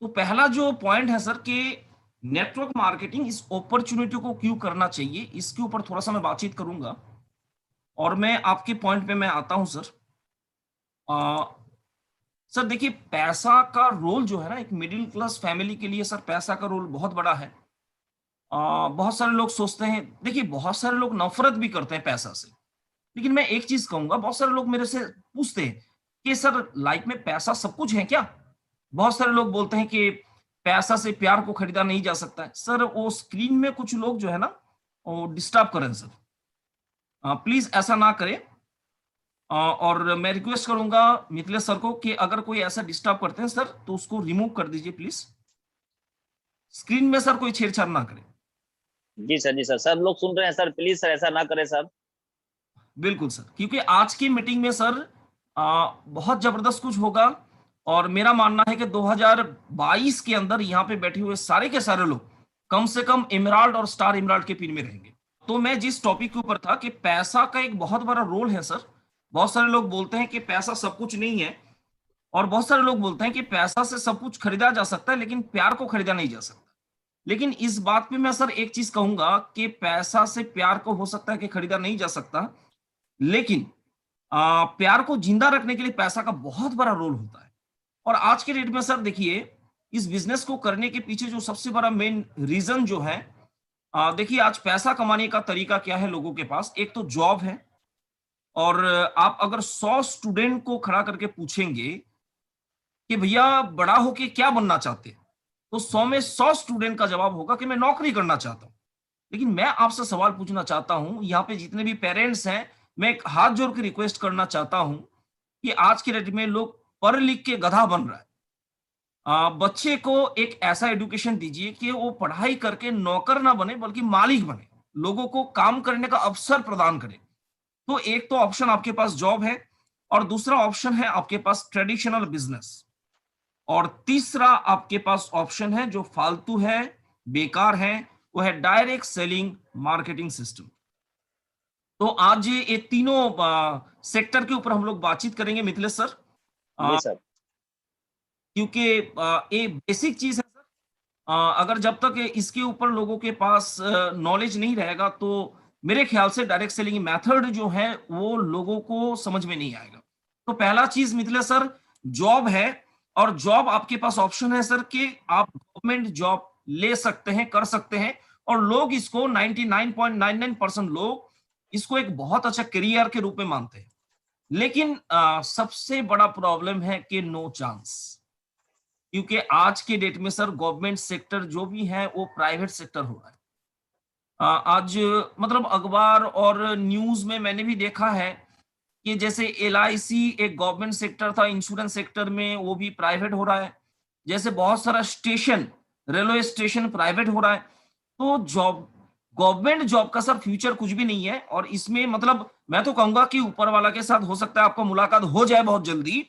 तो पहला जो पॉइंट है सर कि नेटवर्क मार्केटिंग इस अपॉर्चुनिटी को क्यों करना चाहिए, इसके ऊपर थोड़ा-सा मैं बातचीत करूँगा और मैं आपके पॉइंट पे मैं आता हूँ सर। अ, सर देखिए पैसा का रोल जो है ना एक मिडिल क्लास फैमिली के लिए सर पैसा का रोल बहुत बड़ा है। बहुत सारे लोग सोचते हैं देखिए बहुत सारे लोग नफ़रत भी करते हैं पैसा से। लेकिन मैं एक चीज़ कहूँगा बहुत सारे लोग मेरे से पूछते हैं कि सर लाइफ में पैसा सब कुछ है क्या? बहुत सारे लोग बोलते हैं कि पैसा से प्यार को खरीदा नहीं जा सकता है। सर वो स्क्रीन में कुछ लोग जो है ना वो डिस्टर्ब कर रहे हैं सर। प्लीज़ ऐसा ना करें। और मैं रिक्वेस्ट करूँगा मिथिलेश सर को कि अगर कोई ऐसा डिस्टर्ब करते हैं सर तो उसको रिमूव कर दीजिए प्लीज़। स्क्रीन में सर कोई छेड़छाड़ ना करें। जी सर, जी सर। सब लोग सुन रहे हैं सर, प्लीज सर ऐसा ना करें सर। बिल्कुल सर, क्योंकि आज की मीटिंग में सर बहुत ज़बरदस्त कुछ होगा और मेरा मानना है कि 2022 के अंदर यहाँ पे बैठे हुए सारे के सारे लोग कम से कम एमराल्ड और स्टार एमराल्ड के पिन में रहेंगे। तो मैं जिस टॉपिक के ऊपर था कि पैसा का एक बहुत बड़ा रोल है सर। बहुत सारे लोग बोलते हैं कि पैसा सब कुछ नहीं है और बहुत सारे लोग बोलते हैं कि पैसा से सब कुछ खरीदा जा सकता है लेकिन प्यार को खरीदा नहीं जा सकता। लेकिन इस बात पे मैं सर एक चीज़ कहूँगा कि पैसा से प्यार को हो सकता है कि खरीदा नहीं जा सकता, लेकिन प्यार को जिंदा रखने के लिए पैसा का बहुत बड़ा रोल होता है। और आज के डेट में सर देखिए इस बिजनेस को करने के पीछे जो सबसे बड़ा मेन रीजन जो है, देखिए आज पैसा कमाने का तरीका क्या है लोगों के पास, एक तो जॉब है। और आप अगर 100 स्टूडेंट को खड़ा करके पूछेंगे कि भैया बड़ा होके क्या बनना चाहते हैं, तो 100 में 100 स्टूडेंट का जवाब होगा कि मैं नौकरी करना चाहता हूँ। लेकिन मैं आपसे सवाल पूछना चाहता हूं, यहाँ पे जितने भी पेरेंट्स हैं, मैं एक हाथ जोड़ के रिक्वेस्ट करना चाहता हूं कि आज के डेट में लोग पढ़ लिख के गधा बन रहा है। बच्चे को एक ऐसा एजुकेशन दीजिए कि वो पढ़ाई करके नौकर ना बने बल्कि मालिक बने, लोगों को काम करने का अवसर प्रदान करे। तो एक तो ऑप्शन आपके पास जॉब है और दूसरा ऑप्शन है आपके पास ट्रेडिशनल बिजनेस और तीसरा आपके पास ऑप्शन है जो फालतू है, बेकार है, वो है डायरेक्ट सेलिंग मार्केटिंग सिस्टम। तो आज ये तीनों सेक्टर के ऊपर हम लोग बातचीत करेंगे मिथिलेश सर। जी अ, सर। क्योंकि ये बेसिक चीज है सर। अगर जब तक इसके ऊपर लोगों के पास नॉलेज नहीं रहेगा तो मेरे ख्याल से डायरेक्ट सेलिंग मेथड जो है वो लोगों को समझ में नहीं आएगा। तो पहला चीज मिथिलेश सर जॉब है और जॉब आपके पास ऑप्शन है सर कि आप गवर्नमेंट जॉब ले सकते हैं, कर सकते हैं और लोग इसको 99.99% लोग इसको एक बहुत अच्छा करियर के रूप में मानते हैं। लेकिन सबसे बड़ा प्रॉब्लम है कि नो चांस, क्योंकि आज के डेट में सर गवर्नमेंट सेक्टर जो भी है वो प्राइवेट सेक्टर हो रहा है। आज मतलब अखबार और न्यूज में मैंने भी देखा है कि जैसे एलआईसी एक गवर्नमेंट सेक्टर था, इंश्योरेंस सेक्टर में वो भी प्राइवेट हो रहा है। जैसे बहुत सारा स्टेशन, रेलवे स्टेशन प्राइवेट हो रहा है। तो जॉब, गवर्नमेंट जॉब का सर फ्यूचर कुछ भी नहीं है और इसमें मतलब मैं तो कहूंगा कि ऊपर वाला के साथ हो सकता है आपको मुलाकात हो जाए बहुत जल्दी,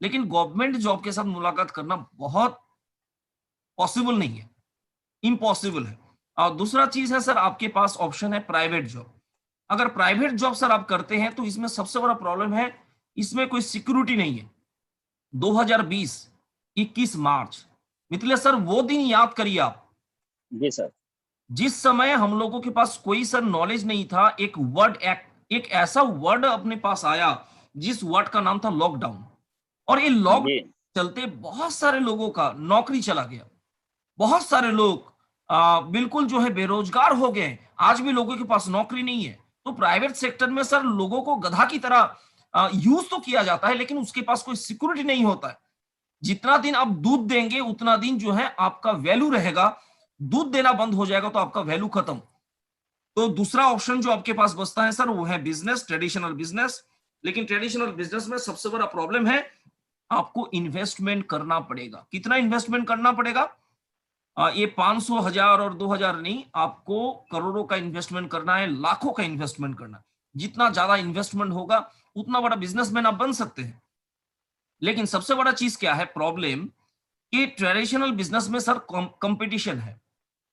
लेकिन गवर्नमेंट जॉब के साथ मुलाकात करना बहुत पॉसिबल नहीं है, इम्पॉसिबल है। और दूसरा चीज है सर आपके पास ऑप्शन है प्राइवेट जॉब। अगर प्राइवेट जॉब सर आप करते हैं तो इसमें सबसे बड़ा प्रॉब्लम है, इसमें कोई सिक्योरिटी नहीं है। 2020 21 मार्च, मिथिलेश सर वो दिन याद करिए आप, जी सर। जिस समय हम लोगों के पास कोई सर नॉलेज नहीं था, एक ऐसा वर्ड अपने पास आया जिस वर्ड का नाम था लॉकडाउन। और ये लॉकडाउन जी चलते बहुत सारे लोगों का नौकरी चला गया। बहुत सारे लोग बिल्कुल जो है बेरोजगार हो गए। आज भी लोगों के पास नौकरी नहीं है। तो प्राइवेट सेक्टर में सर लोगों को गधा की तरह यूज तो किया जाता है लेकिन उसके पास कोई सिक्योरिटी नहीं होता है। जितना दिन आप दूध देंगे उतना दिन जो है आपका वैल्यू रहेगा। दूध देना बंद हो जाएगा तो आपका वैल्यू खत्म। तो दूसरा ऑप्शन जो आपके पास बचता है सर वो है बिजनेस, ट्रेडिशनल बिजनेस। लेकिन ट्रेडिशनल बिजनेस में सबसे बड़ा प्रॉब्लम है, आपको इन्वेस्टमेंट करना पड़ेगा। कितना इन्वेस्टमेंट करना पड़ेगा? ये 500 हजार और 2000 नहीं, आपको करोड़ों का इन्वेस्टमेंट करना है, लाखों का इन्वेस्टमेंट करना है। जितना ज्यादा इन्वेस्टमेंट होगा उतना बड़ा बिजनेसमैन आप बन सकते हैं। लेकिन सबसे बड़ा चीज क्या है प्रॉब्लम, कि ट्रेडिशनल बिजनेस में सर कंपटीशन है।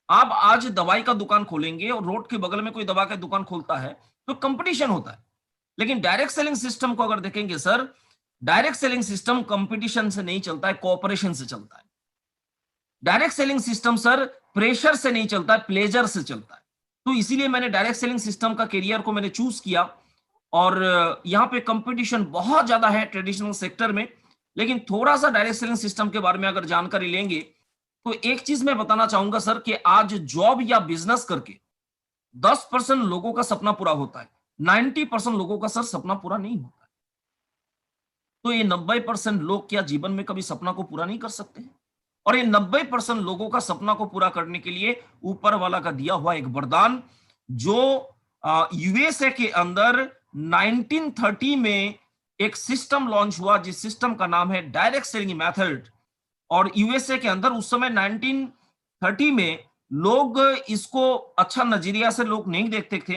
आप आज दवाई का दुकान खोलेंगे और रोड के बगल में कोई दवा का दुकान खोलता है तो कंपटीशन होता है। लेकिन डायरेक्ट सेलिंग सिस्टम को अगर देखेंगे sir, direct selling system competition से नहीं चलता है, कोऑपरेशन से चलता है। Direct selling system sir pressure से नहीं चलता है, प्लेजर से चलता है। तो इसीलिए मैंने डायरेक्ट सेलिंग सिस्टम का करियर को मैंने चूज किया। और यहाँ पे कंपटीशन बहुत ज्यादा है ट्रेडिशनल सेक्टर में, लेकिन थोड़ा सा डायरेक्ट सेलिंग सिस्टम के बारे में अगर जानकारी लेंगे तो एक चीज मैं बताना चाहूंगा सर कि आज जॉब या बिजनेस करके 10% लोगों का सपना पूरा होता है, 90% लोगों का सर सपना पूरा नहीं होता है। तो ये 90% लोग क्या जीवन में कभी सपना को पूरा नहीं कर सकते हैं? और ये 90% लोगों का सपना को पूरा करने के लिए ऊपर वाला का दिया हुआ एक वरदान, जो यूएसए के अंदर 1930 में एक सिस्टम लॉन्च हुआ, जिस सिस्टम का नाम है डायरेक्ट सेलिंग मेथड। और यूएसए के अंदर उस समय 1930 में लोग इसको अच्छा नजरिया से लोग नहीं देखते थे,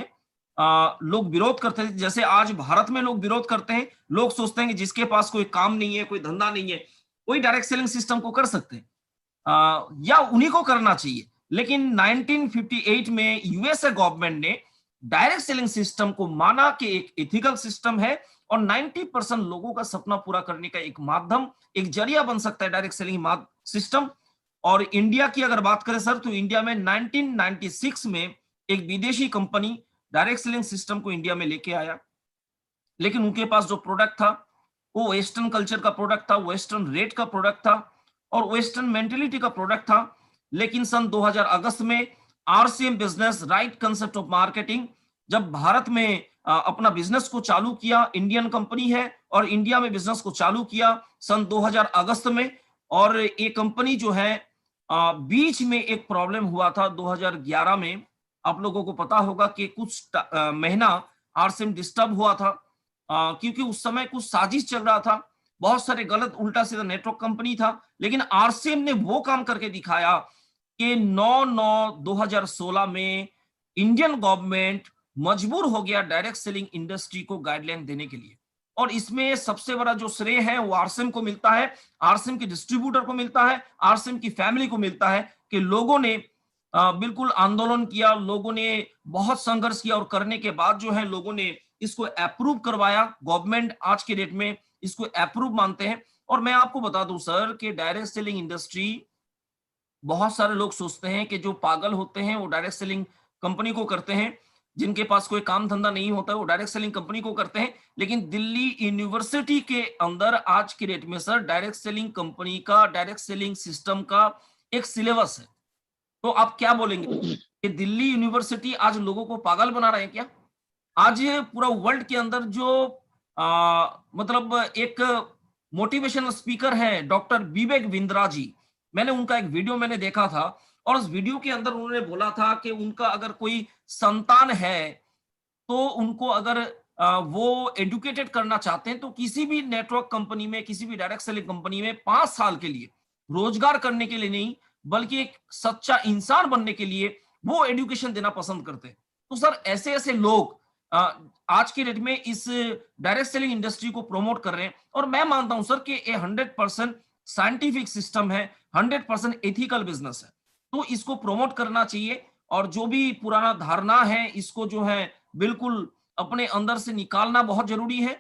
लोग विरोध करते थे। जैसे आज भारत में लोग विरोध करते हैं, लोग सोचते हैं कि जिसके पास कोई काम नहीं है, कोई धंधा नहीं है, वही डायरेक्ट सेलिंग सिस्टम को कर सकते हैं, या उन्हीं को करना चाहिए। लेकिन 1958 में यूएसए गवर्नमेंट ने डायरेक्ट सेलिंग सिस्टम को माना कि एक एथिकल सिस्टम है और 90% लोगों का सपना पूरा करने का एक माध्यम, एक जरिया बन सकता है डायरेक्ट सेलिंग सिस्टम। और इंडिया की अगर बात करें सर, तो इंडिया में 1996 में एक विदेशी कंपनी डायरेक्ट सेलिंग सिस्टम को इंडिया में लेके आया, लेकिन उनके पास जो प्रोडक्ट था वो वेस्टर्न कल्चर का प्रोडक्ट था, वेस्टर्न रेट का प्रोडक्ट था और वेस्टर्न मेंटेलिटी का प्रोडक्ट था। लेकिन सन 2000 अगस्त में RCM business right concept of marketing जब भारत में अपना बिजनेस को चालू किया, इंडियन कंपनी है और इंडिया में बिजनेस को चालू किया सन 2000 अगस्त में। और ये कंपनी जो है बीच में एक प्रॉब्लम हुआ था 2011 में, आप लोगों को पता होगा कि कुछ महीना आरसीएम डिस्टर्ब हुआ था, क्योंकि उस समय कुछ साजिश चल रहा था, बहुत सारे गलत उल्टा सीधा नेटवर्क कंपनी था। लेकिन आरसीएम ने वो काम करके दिखाया कि 9/9/2016 में इंडियन गवर्नमेंट मजबूर हो गया डायरेक्ट सेलिंग इंडस्ट्री को गाइडलाइन देने के लिए। और इसमें सबसे बड़ा जो श्रेय है वो आरसीएम को मिलता है, आरसीएम के डिस्ट्रीब्यूटर को मिलता है, आरसीएम की फैमिली को मिलता है कि लोगों ने बिल्कुल आंदोलन किया, लोगों ने बहुत संघर्ष किया और करने के बाद जो है लोगों ने इसको अप्रूव करवाया। गवर्नमेंट आज के डेट में इसको अप्रूव मानते हैं। और मैं आपको बता दूं सर कि डायरेक्ट सेलिंग इंडस्ट्री, बहुत सारे लोग सोचते हैं कि जो पागल होते हैं वो डायरेक्ट सेलिंग कंपनी को करते हैं, जिनके पास कोई काम धंधा नहीं होता है वो डायरेक्ट सेलिंग कंपनी को करते हैं। लेकिन दिल्ली यूनिवर्सिटी के अंदर आज के डेट में सर डायरेक्ट सेलिंग कंपनी का, डायरेक्ट सेलिंग सिस्टम का एक सिलेबस है। तो आप क्या बोलेंगे कि दिल्ली यूनिवर्सिटी आज लोगों को पागल बना रहे हैं क्या? आज पूरा वर्ल्ड के अंदर जो मतलब एक मोटिवेशनल स्पीकर है डॉक्टर विवेक बिंद्रा जी, मैंने उनका एक वीडियो मैंने देखा था और उस वीडियो के अंदर उन्होंने बोला था कि उनका अगर कोई संतान है तो उनको अगर वो एडुकेटेड करना चाहते हैं तो किसी भी नेटवर्क कंपनी में, किसी भी डायरेक्ट सेलिंग कंपनी में 5 साल के लिए रोजगार करने के लिए नहीं, बल्कि एक सच्चा इंसान बनने के लिए वो एजुकेशन देना पसंद करते हैं। तो सर ऐसे ऐसे लोग आज के डेट में इस डायरेक्ट सेलिंग इंडस्ट्री को प्रमोट कर रहे हैं और मैं मानता हूं सर कि ये 100% साइंटिफिक सिस्टम है, 100% एथिकल बिजनेस है, तो इसको प्रमोट करना चाहिए। और जो भी पुराना धारणा है इसको जो है बिल्कुल अपने अंदर से निकालना बहुत जरूरी है।